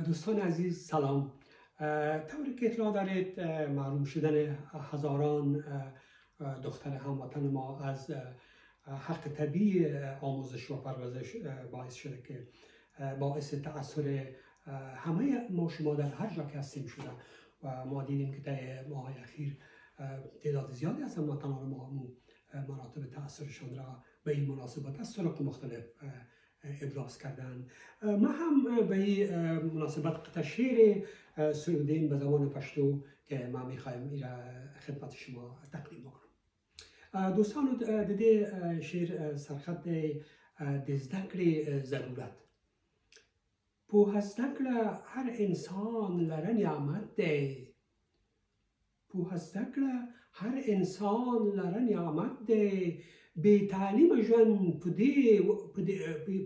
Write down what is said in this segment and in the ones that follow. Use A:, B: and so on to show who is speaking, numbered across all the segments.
A: دوستان عزیز سلام. طوری که اطلاع دارید معلوم شدن هزاران دختر هموطن ما از حق طبیعی آموزش و پرورش باعث شده که باعث تأثیر همه ما شما در هر جا که هستیم شده و ما دیدیم که در ماهای اخیر تعداد زیادی از هموطنان ما مراتب تأثیرشان را به این مناسبت از طرق مختلف ابراز کردن. ما هم به این مناسبت قطع شعر سرودیم به زبان پشتو که ما میخوایم این را خدمت شما تقدیم بکنم. دوستان دیده شعر سرخط دزدکل ضرورت. پو هستکل هر انسان لره نعمت ده. پو هستکل هر انسان لره نعمت ده. به تعلیم جن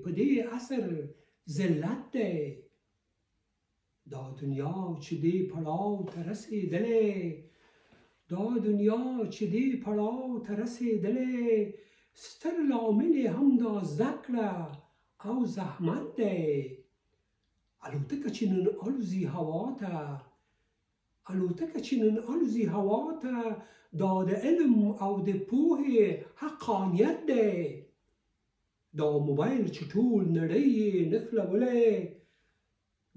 A: پده اثر زلت ده. دا دنیا چه دی پلاو ترسی دله. دا دنیا چه دی پلاو ترسی دله. ستر لامل هم دا ذکر او زحمت ده. الوتکه چنین الوزی هواته. الوتکه چنین الوزی هواته. دا د علم او د پوهې حقانیت دی. دا موبایل چې ټول نړۍ یې نښلولی.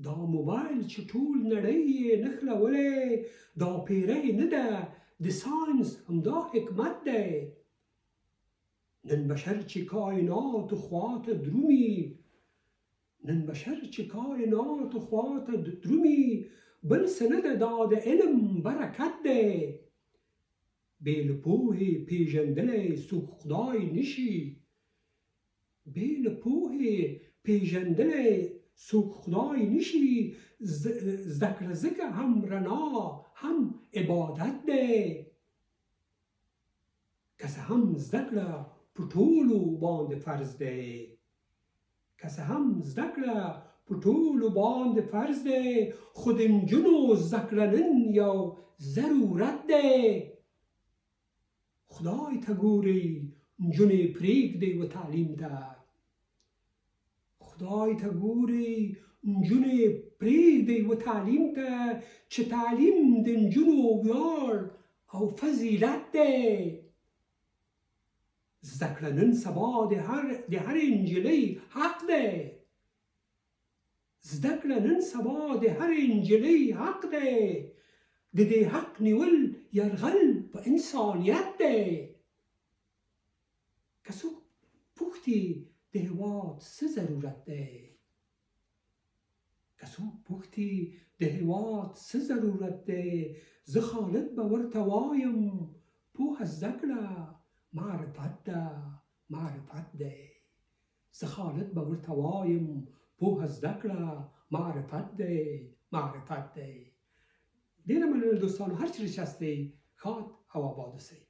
A: دا موبایل چې ټول نړۍ یې نښلولی. دا پیری نه ده د ساینس همدا حکمت دی. نن بشر چې کائنات خواته درومي. نن بشر چې کائنات خواته درومي. بل څه نه ده دا د علم برکت دی. بیل پوه پیژندل سوک خدای نشی. بیل پوه پیژندل سوک خدای نشی. ذکر ذکر هم رنا هم عبادت ده. کس هم ذکر پټولو باندې فرض ده. کس هم ذکر پټولو باندې فرض ده. خود انجنو ذکرنن یو ضرورت ده. خدای ته ګوري نجونې پرېږدي و تعلیم ته. خدای ته ګوري نجونې پرېږدي و تعلیم ته. چې تعلیم د نجونو ویاړ او فضیلت دی. زده کړه نن سبا د هر نجلۍ حق دی. زده کړه نن سبا د هر نجلۍ حق دی. د دې حق نیول یرغل په انسانیت دی. که څوک پوښتي د هېواد څه ضرورت دی. که څوک پوښتي د هېواد څه ضرورت دی. زه خالد به ورته وایم پوهه زده کړه معرفت ده معرفت دی. زه خالد به ورته وایم پوهه زده کړه معرفت دی معرفت دی. ډېره مننه دوستانو، هر چیرې چې هستئ ښاد او آباد اوسئ.